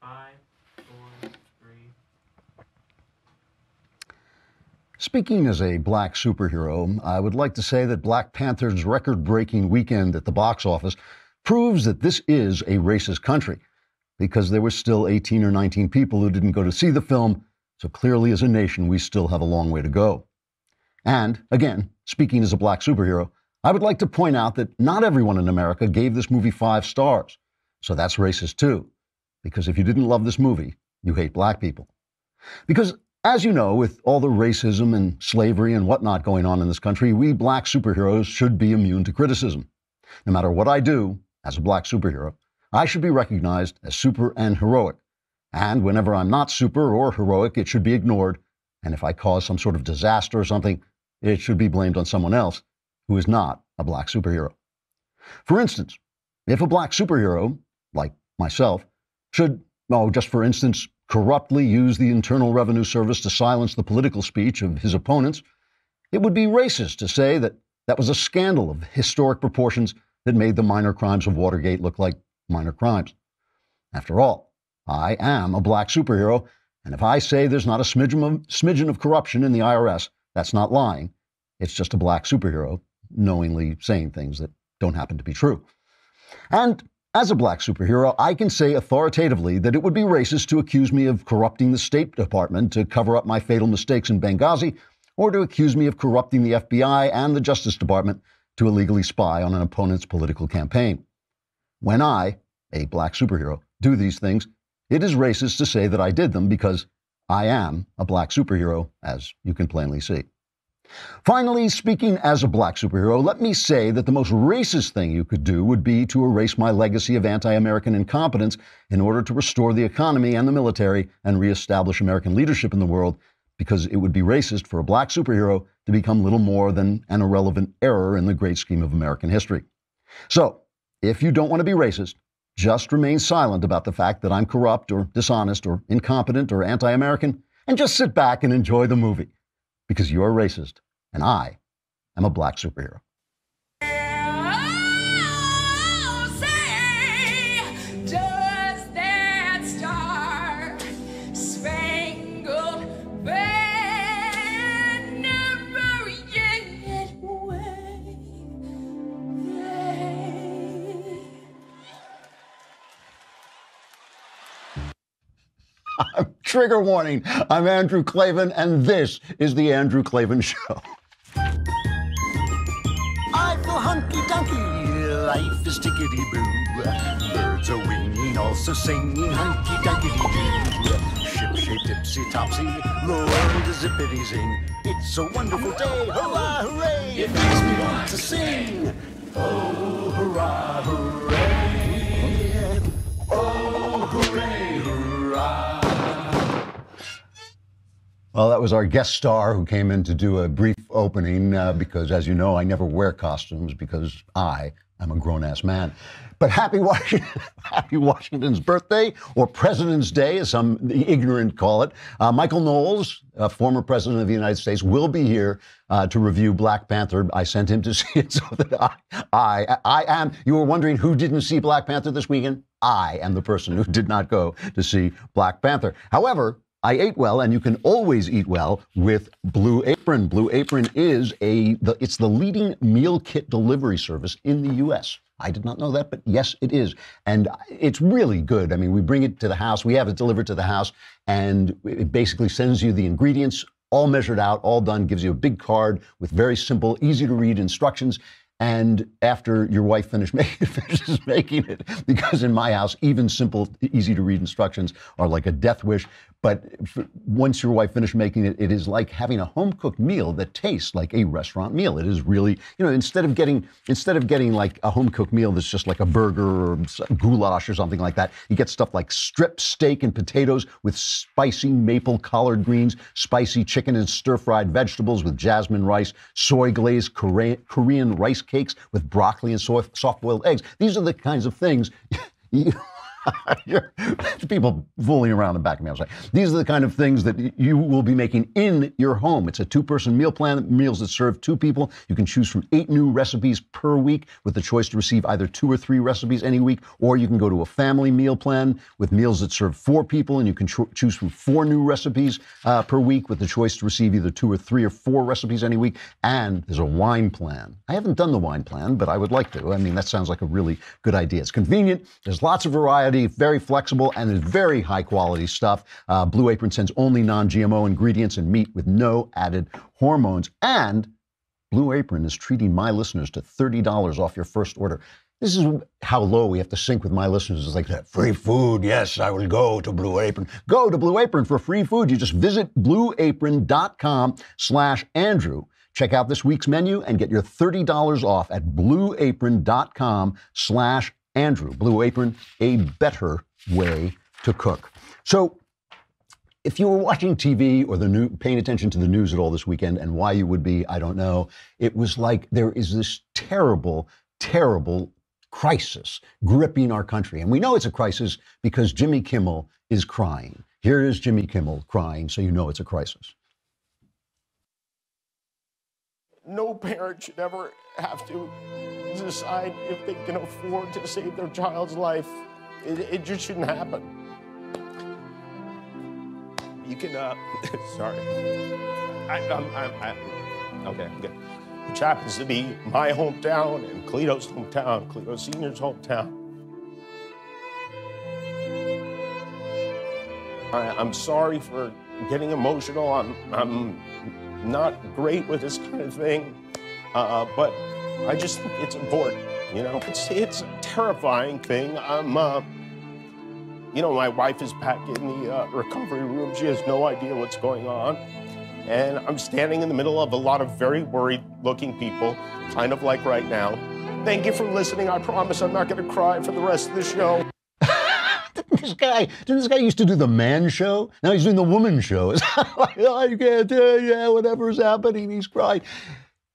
Five, four, three. Speaking as a black superhero, I would like to say that Black Panther's record-breaking weekend at the box office proves that this is a racist country, because there were still 18 or 19 people who didn't go to see the film, so clearly as a nation we still have a long way to go. And, again, speaking as a black superhero, I would like to point out that not everyone in America gave this movie 5 stars, so that's racist too, because if you didn't love this movie, you hate black people. Because, as you know, with all the racism and slavery and whatnot going on in this country, we black superheroes should be immune to criticism. No matter what I do as a black superhero, I should be recognized as super and heroic. And whenever I'm not super or heroic, it should be ignored. And if I cause some sort of disaster or something, it should be blamed on someone else who is not a black superhero. For instance, if a black superhero, like myself, should, just for instance, corruptly use the Internal Revenue Service to silence the political speech of his opponents, it would be racist to say that that was a scandal of historic proportions that made the minor crimes of Watergate look like minor crimes. After all, I am a black superhero, and if I say there's not a smidgen of corruption in the IRS, that's not lying. It's just a black superhero knowingly saying things that don't happen to be true. And as a black superhero, I can say authoritatively that it would be racist to accuse me of corrupting the State Department to cover up my fatal mistakes in Benghazi, or to accuse me of corrupting the FBI and the Justice Department to illegally spy on an opponent's political campaign. When I, a black superhero, do these things, it is racist to say that I did them because I am a black superhero, as you can plainly see. Finally, speaking as a black superhero, let me say that the most racist thing you could do would be to erase my legacy of anti-American incompetence in order to restore the economy and the military and reestablish American leadership in the world, because it would be racist for a black superhero to become little more than an irrelevant error in the great scheme of American history. So, if you don't want to be racist, just remain silent about the fact that I'm corrupt or dishonest or incompetent or anti-American, and just sit back and enjoy the movie. Because you're racist, and I am a black superhero. Oh, say, does that star spangled banner yet wave? Trigger warning. I'm Andrew Klavan, and this is The Andrew Klavan Show. I feel hunky-dunky, life is tickety-boo. Birds are winging, also singing hunky-dunky-doo. Ship-shape, tipsy-topsy, the world is zippity-zing. It's a wonderful day, hurrah, hooray! It makes me want to sing. Oh, hurrah, hooray! Oh, hooray, hurrah! Well, that was our guest star who came in to do a brief opening because, as you know, I never wear costumes because I am a grown-ass man. But happy Washington's birthday, or President's Day, as some ignorant call it. Michael Knowles, former president of the United States, will be here to review Black Panther. I sent him to see it so that I am. You were wondering who didn't see Black Panther this weekend? I am the person who did not go to see Black Panther. However, I ate well, and you can always eat well with Blue Apron. Blue Apron is it's the leading meal kit delivery service in the U.S. I did not know that, but yes, it is. And it's really good. I mean, we bring it to the house. We have it delivered to the house, and it basically sends you the ingredients, all measured out, all done, gives you a big card with very simple, easy to read instructions. And after your wife finishes making it, because in my house, even simple, easy to read instructions are like a death wish. But once your wife finished making it, it is like having a home cooked meal that tastes like a restaurant meal. It is really, instead of getting like a home cooked meal that's just like a burger or goulash or something like that, you get stuff like strip steak and potatoes with spicy maple collard greens, spicy chicken and stir fried vegetables with jasmine rice, soy glazed Korean rice cakes with broccoli and soft boiled eggs. These are the kinds of things People fooling around and backing me outside. These are the kind of things that you will be making in your home. It's a 2-person meal plan, meals that serve 2 people. You can choose from 8 new recipes per week with the choice to receive either 2 or 3 recipes any week, or you can go to a family meal plan with meals that serve 4 people, and you can choose from 4 new recipes per week with the choice to receive either 2 or 3 or 4 recipes any week. And there's a wine plan. I haven't done the wine plan, but I would like to. I mean, that sounds like a really good idea. It's convenient. There's lots of variety, very flexible, and there's very high quality stuff. Blue Apron sends only non-GMO ingredients and meat with no added hormones. And Blue Apron is treating my listeners to $30 off your first order. This is how low we have to sink with my listeners. It's like that free food. Yes, I will go to Blue Apron. Go to Blue Apron for free food. You just visit blueapron.com/Andrew. Check out this week's menu and get your $30 off at blueapron.com/Andrew. Blue Apron, a better way to cook. So if you were watching TV or paying attention to the news at all this weekend, and why you would be, I don't know, it was like there is this terrible, terrible crisis gripping our country. And we know it's a crisis because Jimmy Kimmel is crying. Here is Jimmy Kimmel crying, so you know it's a crisis. No parent should ever have to decide if they can afford to save their child's life. It just shouldn't happen. You can, sorry. Okay, I'm good. Which happens to be my hometown and Cleto's hometown, Cleto Senior's hometown. I'm sorry for getting emotional. I'm not great with this kind of thing, but I just think it's important. You know, it's a terrifying thing. You know, my wife is back in the recovery room. She has no idea what's going on. And I'm standing in the middle of a lot of very worried-looking people, kind of like right now. Thank you for listening. I promise I'm not going to cry for the rest of the show. Didn't this guy used to do the man show? Now he's doing the woman show. It's like, I can't tell you, whatever's happening, he's crying.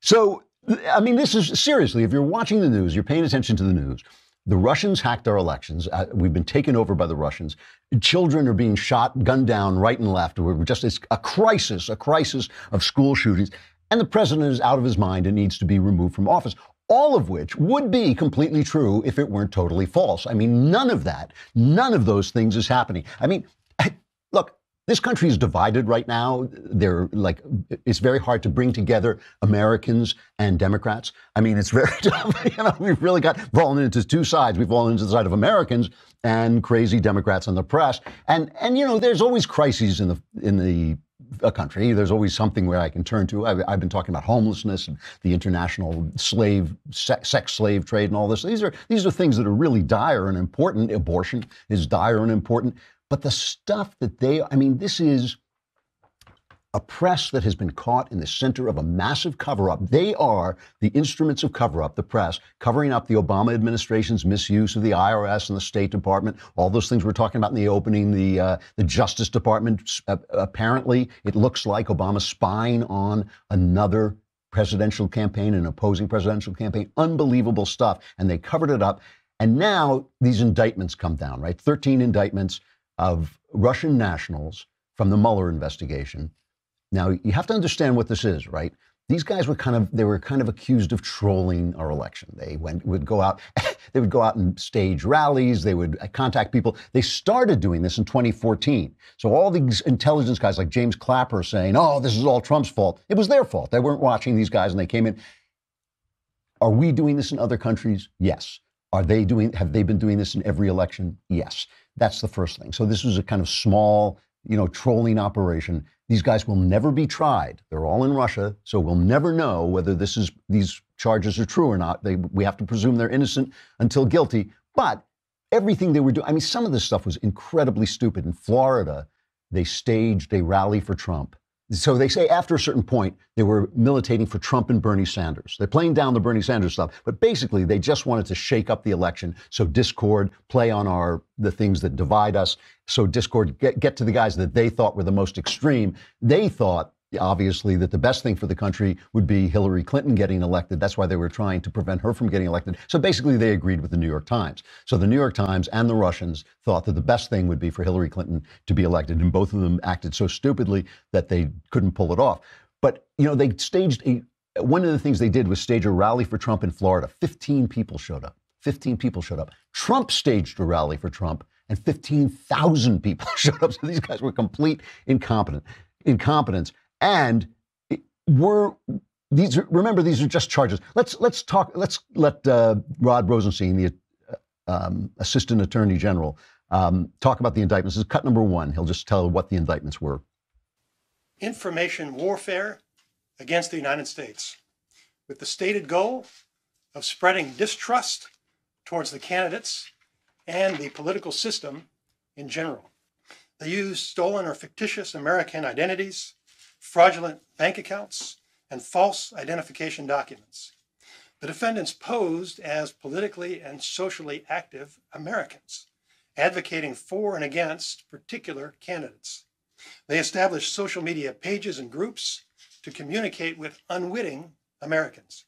So, I mean, this is, seriously, if you're watching the news, you're paying attention to the news, the Russians hacked our elections. We've been taken over by the Russians. Children are being shot, gunned down right and left. We're just, it's a crisis of school shootings. And the president is out of his mind and needs to be removed from office. All of which would be completely true if it weren't totally false. I mean, none of those things is happening. I mean, look, this country is divided right now. It's very hard to bring together Americans and Democrats. I mean, it's very tough. You know, we've really fallen into 2 sides. We've fallen into the side of Americans and crazy Democrats on the press. And you know, there's always crises in the country. There's always something where I can turn to. I've been talking about homelessness and the international sex slave trade and all this. These are things that are really dire and important. Abortion is dire and important. But the stuff that this is a press that has been caught in the center of a massive cover-up. They are the instruments of cover-up, the press, covering up the Obama administration's misuse of the IRS and the State Department, all those things we're talking about in the opening, the Justice Department. Apparently, it looks like Obama's spying on another presidential campaign, an opposing presidential campaign. Unbelievable stuff. And they covered it up. And now these indictments come down, right? 13 indictments of Russian nationals from the Mueller investigation. Now, you have to understand what this is, right? These guys were kind of accused of trolling our election. They would go out and stage rallies. They would contact people. They started doing this in 2014. So all these intelligence guys like James Clapper saying, oh, this is all Trump's fault. It was their fault. They weren't watching these guys and they came in. Are we doing this in other countries? Yes. Have they been doing this in every election? Yes. That's the first thing. So this was a kind of small, trolling operation. These guys will never be tried. They're all in Russia, so we'll never know whether these charges are true or not. We have to presume they're innocent until guilty. But everything they were doing, some of this stuff was incredibly stupid. In Florida, they staged a rally for Trump. So they say after a certain point, they were militating for Trump and Bernie Sanders. They're playing down the Bernie Sanders stuff, but basically they just wanted to shake up the election. So discord, play on the things that divide us. So discord, get to the guys that they thought were the most extreme. They thought obviously that the best thing for the country would be Hillary Clinton getting elected. That's why they were trying to prevent her from getting elected. So basically they agreed with the New York Times. So the New York Times and the Russians thought that the best thing would be for Hillary Clinton to be elected. And both of them acted so stupidly that they couldn't pull it off. But, they staged one of the things they did was stage a rally for Trump in Florida. 15 people showed up. 15 people showed up. Trump staged a rally for Trump and 15,000 people showed up. So these guys were complete incompetence. And remember, these are just charges. Let's let Rod Rosenstein, the Assistant Attorney General, talk about the indictments. This is cut number 1. He'll just tell what the indictments were. Information warfare against the United States with the stated goal of spreading distrust towards the candidates and the political system in general. They used stolen or fictitious American identities, fraudulent bank accounts, and false identification documents. The defendants posed as politically and socially active Americans, advocating for and against particular candidates. They established social media pages and groups to communicate with unwitting Americans.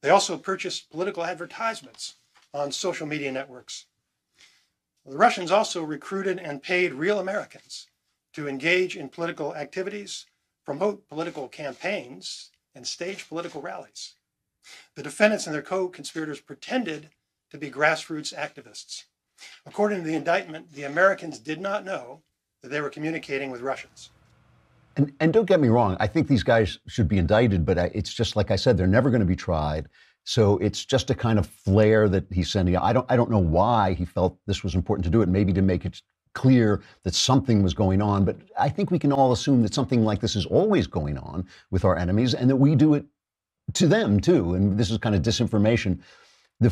They also purchased political advertisements on social media networks. The Russians also recruited and paid real Americans to engage in political activities, promote political campaigns, and stage political rallies. The defendants and their co-conspirators pretended to be grassroots activists. According to the indictment, the Americans did not know that they were communicating with Russians. And don't get me wrong, I think these guys should be indicted, but it's just like I said, they're never going to be tried. So it's just a kind of flare that he's sending. I don't know why he felt this was important to do it, maybe to make it clear that something was going on. But I think we can all assume that something like this is always going on with our enemies and that we do it to them too. And this is kind of disinformation.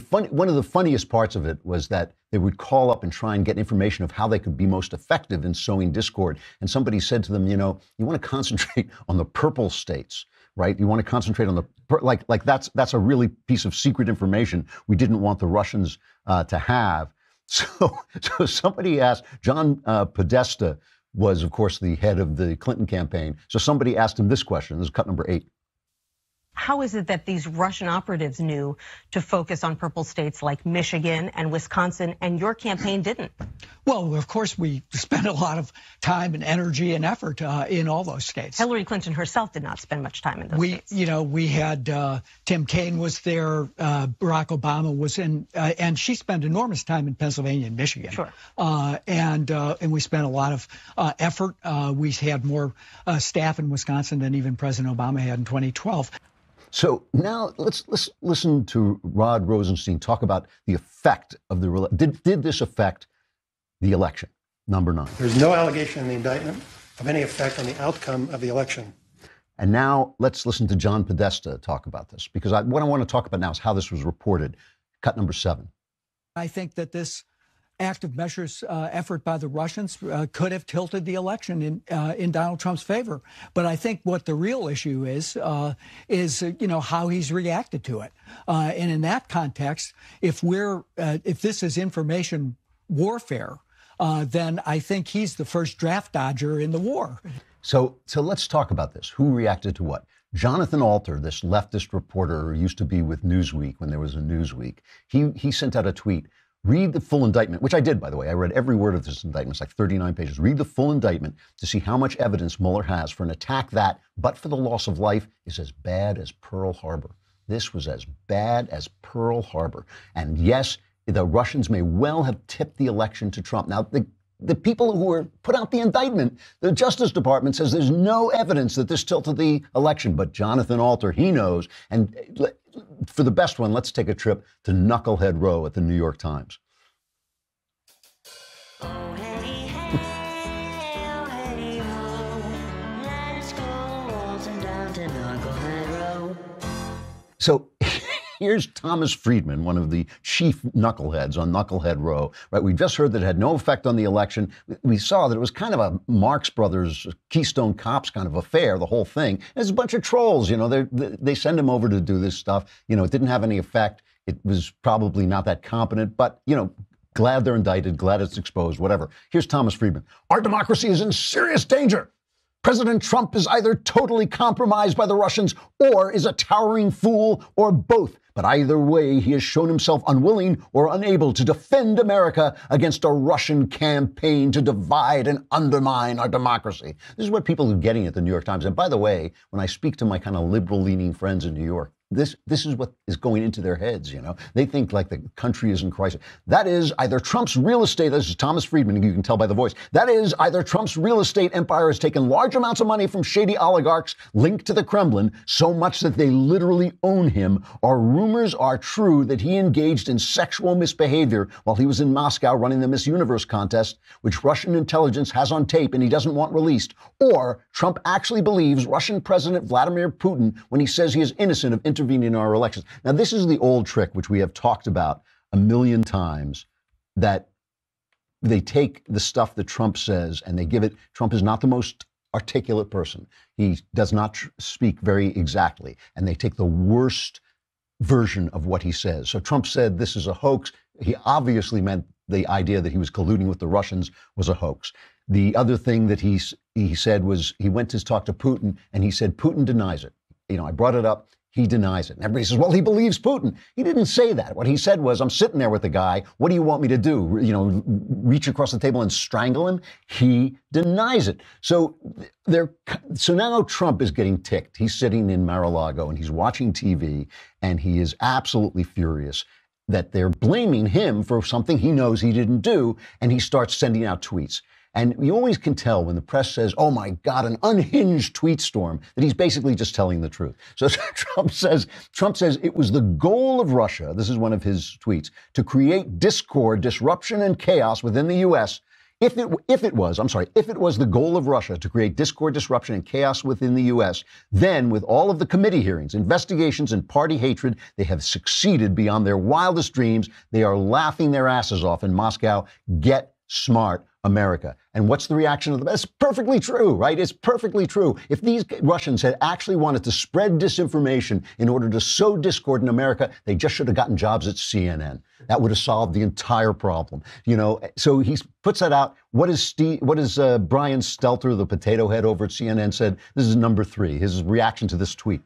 One of the funniest parts of it was that they would call up and try and get information of how they could be most effective in sowing discord. And somebody said to them, you want to concentrate on the purple states, right? You want to concentrate on that's a really piece of secret information we didn't want the Russians to have. So somebody asked, John Podesta was, of course, the head of the Clinton campaign. So somebody asked him this question. This is cut number 8. How is it that these Russian operatives knew to focus on purple states like Michigan and Wisconsin, and your campaign didn't? Well, of course, we spent a lot of time and energy and effort in all those states. Hillary Clinton herself did not spend much time in those states. We had Tim Kaine was there, Barack Obama was in, and she spent enormous time in Pennsylvania and Michigan. Sure. And we spent a lot of effort. We had more staff in Wisconsin than even President Obama had in 2012. So now let's listen to Rod Rosenstein talk about the effect of did this affect the election? Number 9. There's no allegation in the indictment of any effect on the outcome of the election. And now let's listen to John Podesta talk about this, because what I want to talk about now is how this was reported. Cut number 7. I think that this active measures effort by the Russians could have tilted the election in Donald Trump's favor. But I think what the real issue is how he's reacted to it. And in that context, if this is information warfare, then I think he's the first draft dodger in the war. So let's talk about this. Who reacted to what? Jonathan Alter, this leftist reporter who used to be with Newsweek when there was a Newsweek, he sent out a tweet. Read the full indictment, which I did, by the way. I read every word of this indictment. It's like 39 pages. Read the full indictment to see how much evidence Mueller has for an attack that, but for the loss of life, is as bad as Pearl Harbor. This was as bad as Pearl Harbor. And yes, the Russians may well have tipped the election to Trump. Now, the people who were put out the indictment, the Justice Department says there's no evidence that this tilted the election. But Jonathan Alter, he knows. And for the best one, let's take a trip to Knucklehead Row at the New York Times. So here's Thomas Friedman, one of the chief knuckleheads on Knucklehead Row. Right, we just heard that it had no effect on the election. We saw that it was kind of a Marx Brothers, Keystone Cops kind of affair, the whole thing. There's a bunch of trolls, they send him over to do this stuff. It didn't have any effect. It was probably not that competent, but, glad they're indicted, glad it's exposed, whatever. Here's Thomas Friedman. Our democracy is in serious danger. President Trump is either totally compromised by the Russians or is a towering fool or both. But either way, he has shown himself unwilling or unable to defend America against a Russian campaign to divide and undermine our democracy. This is what people are getting at the New York Times. And by the way, when I speak to my kind of liberal-leaning friends in New York, this is what is going into their heads, you know. They think like the country is in crisis. That is either Trump's real estate, this is Thomas Friedman, you can tell by the voice, that is either Trump's real estate empire has taken large amounts of money from shady oligarchs linked to the Kremlin, so much that they literally own him, or rumors are true that he engaged in sexual misbehavior while he was in Moscow running the Miss Universe contest, which Russian intelligence has on tape and he doesn't want released, or Trump actually believes Russian President Vladimir Putin when he says he is innocent of intervening in our elections. Now, this is the old trick, which we have talked about a million times, that they take the stuff that Trump says and they give it. Trump is not the most articulate person. He does not speak very exactly. And they take the worst version of what he says. So Trump said this is a hoax. He obviously meant the idea that he was colluding with the Russians was a hoax. The other thing that he said was he went to talk to Putin and he said Putin denies it. You know, I brought it up. He denies it. And everybody says, well, he believes Putin. He didn't say that. What he said was, I'm sitting there with the guy. What do you want me to do? You know, reach across the table and strangle him? He denies it. So now Trump is getting ticked. He's sitting in Mar-a-Lago and he's watching TV and he is absolutely furious that they're blaming him for something he knows he didn't do. And he starts sending out tweets. And you always can tell when the press says, oh, my God, an unhinged tweet storm, that he's basically just telling the truth. So Trump says it was the goal of Russia, this is one of his tweets, to create discord, disruption, and chaos within the U.S. If it was the goal of Russia to create discord, disruption, and chaos within the U.S., then with all of the committee hearings, investigations, and party hatred, they have succeeded beyond their wildest dreams. They are laughing their asses off in Moscow. Get smart, America. And what's the reaction of the? It's perfectly true, right? It's perfectly true. If these Russians had actually wanted to spread disinformation in order to sow discord in America, they just should have gotten jobs at CNN. That would have solved the entire problem. You know, so he puts that out. What is Brian Stelter, the potato head over at CNN, said? This is number 3, his reaction to this tweet.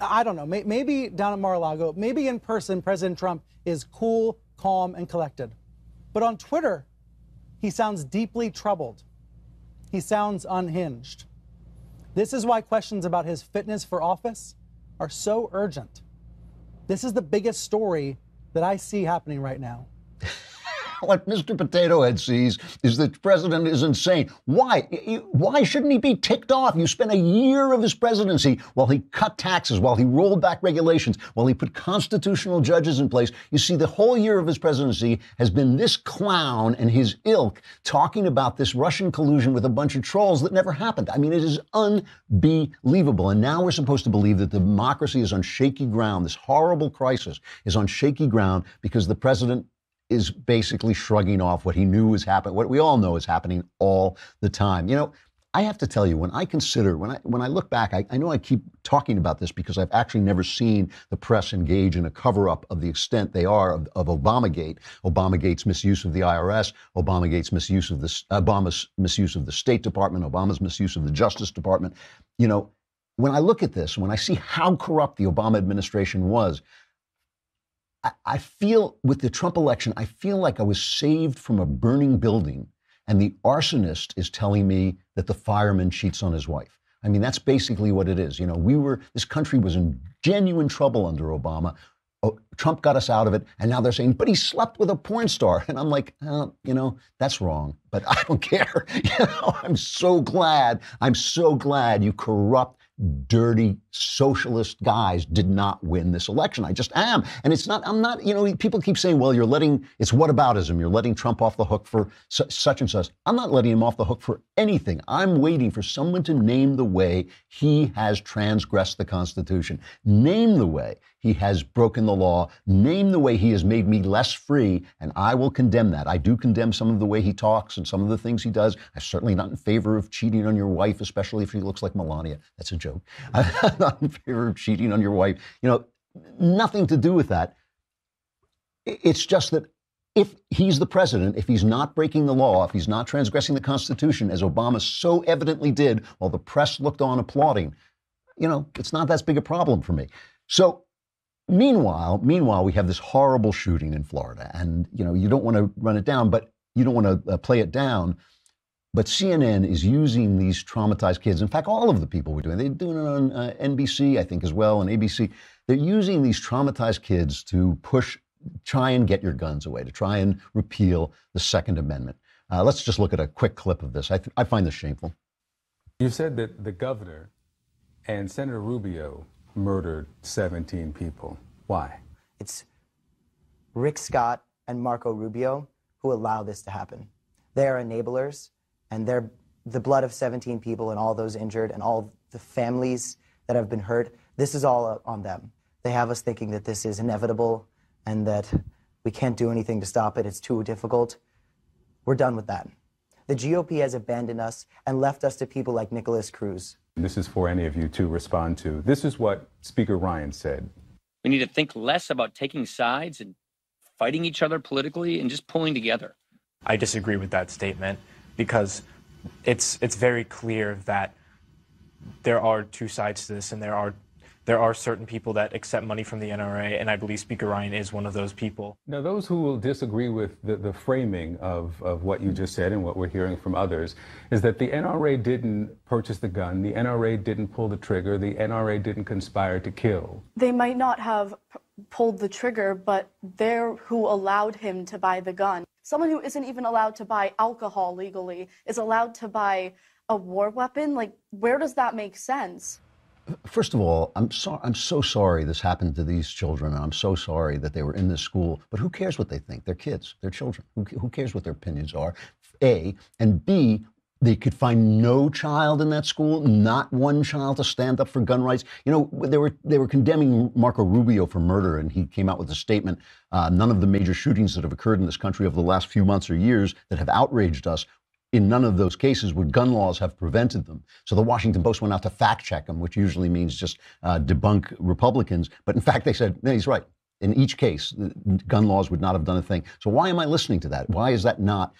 I don't know, maybe down at Mar-a-Lago, maybe in person, President Trump is cool, calm, and collected. But on Twitter, he sounds deeply troubled. He sounds unhinged. This is why questions about his fitness for office are so urgent. This is the biggest story that I see happening right now. What Mr. Potato Head sees is that the president is insane. Why? Why shouldn't he be ticked off? You spent a year of his presidency while he cut taxes, while he rolled back regulations, while he put constitutional judges in place. You see, the whole year of his presidency has been this clown and his ilk talking about this Russian collusion with a bunch of trolls that never happened. I mean, it is unbelievable. And now we're supposed to believe that the democracy is on shaky ground. This horrible crisis is on shaky ground because the president is basically shrugging off what he knew was happening, what we all know is happening all the time. You know, I have to tell you, when I consider, when I look back, I know I keep talking about this because I've actually never seen the press engage in a cover-up of the extent they are of Obamagate, Obamagate's misuse of the IRS, Obama's misuse of the State Department, Obama's misuse of the Justice Department. You know, when I look at this, when I see how corrupt the Obama administration was, I feel with the Trump election, I feel like I was saved from a burning building and the arsonist is telling me that the fireman cheats on his wife. I mean, that's basically what it is. You know, this country was in genuine trouble under Obama. Trump got us out of it. And now they're saying, but he slept with a porn star. And I'm like, you know, that's wrong, but I don't care. You know, I'm so glad you corrupt, dirty socialist guys did not win this election. I just am. And I'm not, you know, people keep saying, well, it's whataboutism. You're letting Trump off the hook for such and such. I'm not letting him off the hook for anything. I'm waiting for someone to name the way he has transgressed the Constitution. Name the way he has broken the law. Name the way he has made me less free. And I will condemn that. I do condemn some of the way he talks and some of the things he does. I'm certainly not in favor of cheating on your wife, especially if she looks like Melania. That's a joke. I'm not in favor of cheating on your wife. You know, nothing to do with that. It's just that if he's the president, if he's not breaking the law, if he's not transgressing the Constitution, as Obama so evidently did while the press looked on applauding, it's not that big a problem for me. So meanwhile, we have this horrible shooting in Florida, and you don't want to run it down, but you don't want to play it down. But CNN is using these traumatized kids. In fact, all of the people were doing it. They're doing it on NBC, I think, as well, and ABC. They're using these traumatized kids to try and get your guns away, to try and repeal the Second Amendment. Let's just look at a quick clip of this. I find this shameful. You said that the governor and Senator Rubio murdered 17 people. Why? It's Rick Scott and Marco Rubio who allow this to happen. They are enablers, and the blood of 17 people and all those injured and all the families that have been hurt, this is all on them. They have us thinking that this is inevitable and that we can't do anything to stop it. It's too difficult. We're done with that. The GOP has abandoned us and left us to people like Nicholas Cruz. This is for any of you to respond to. This is what Speaker Ryan said. We need to think less about taking sides and fighting each other politically and just pulling together. I disagree with that statement because it's very clear that there are two sides to this, and there are certain people that accept money from the NRA, and I believe Speaker Ryan is one of those people. Now, those who will disagree with the framing of what you just said and what we're hearing from others is that the NRA didn't purchase the gun, the NRA didn't pull the trigger, the NRA didn't conspire to kill. They might not have pulled the trigger, but they're who allowed him to buy the gun. Someone who isn't even allowed to buy alcohol legally is allowed to buy a war weapon? Like, where does that make sense? First of all, I'm so sorry this happened to these children, and I'm so sorry that they were in this school. But who cares what they think? They're kids. They're children. Who cares what their opinions are? A. And B, they could find no child in that school, not one child to stand up for gun rights. They were condemning Marco Rubio for murder, and he came out with a statement. None of the major shootings that have occurred in this country over the last few months or years that have outraged us, in none of those cases would gun laws have prevented them. So the Washington Post went out to fact check him, which usually means just debunk Republicans. But in fact, they said, no, he's right. In each case, gun laws would not have done a thing. So why am I listening to that? Why is that not?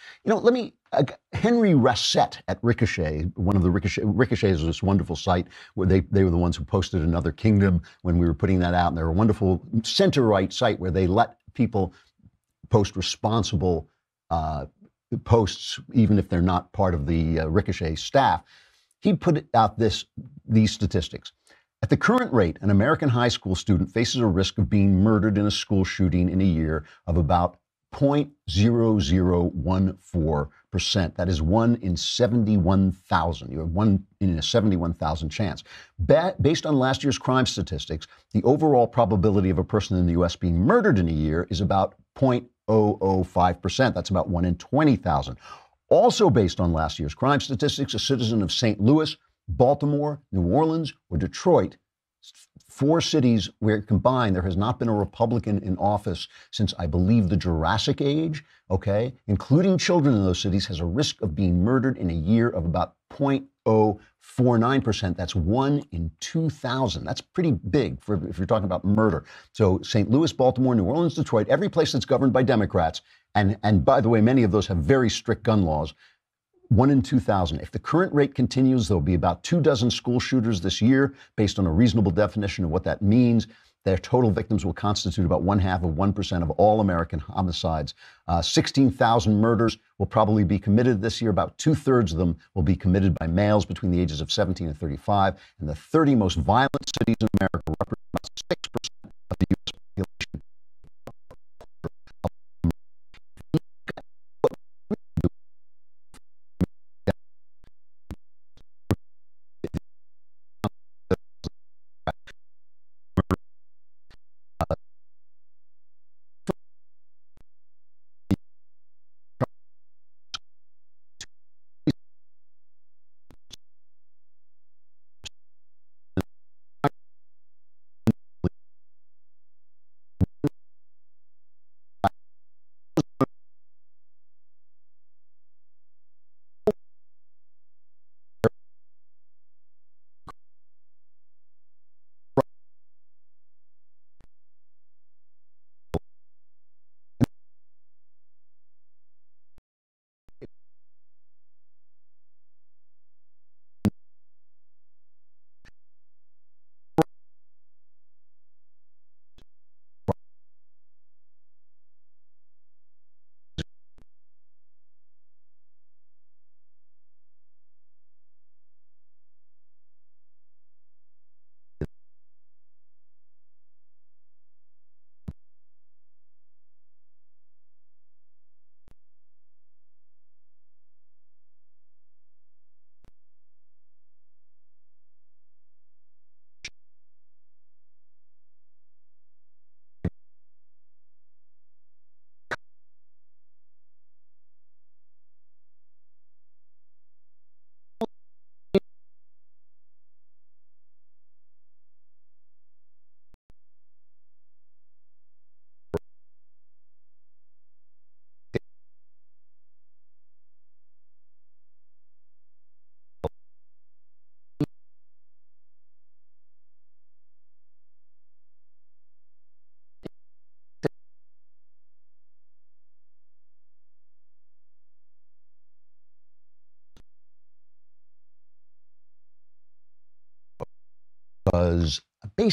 Henry Rassett at Ricochet, one of the Ricochet is this wonderful site where they were the ones who posted Another Kingdom when we were putting that out. And they're a wonderful center-right site where they let people post responsible posts, even if they're not part of the Ricochet staff. He put out these statistics. At the current rate, an American high school student faces a risk of being murdered in a school shooting in a year of about 0.0014%. That is 1 in 71,000. You have 1 in a 71,000 chance. Based on last year's crime statistics, the overall probability of a person in the U.S. being murdered in a year is about 0.005%. That's about 1 in 20,000. Also based on last year's crime statistics, a citizen of St. Louis, Baltimore, New Orleans, or Detroit, 4 cities where combined there has not been a Republican in office since, I believe, the Jurassic Age, okay, including children in those cities, has a risk of being murdered in a year of about 0.049%. That's 1 in 2,000. That's pretty big if you're talking about murder. So St. Louis, Baltimore, New Orleans, Detroit, every place that's governed by Democrats, and by the way, many of those have very strict gun laws, 1 in 2,000. If the current rate continues, there'll be about 24 school shooters this year. Based on a reasonable definition of what that means, their total victims will constitute about 0.5% of all American homicides. 16,000 murders will probably be committed this year. About 2/3 of them will be committed by males between the ages of 17 and 35. And the 30 most violent cities in America represent about 6% of the U.S. population. was basically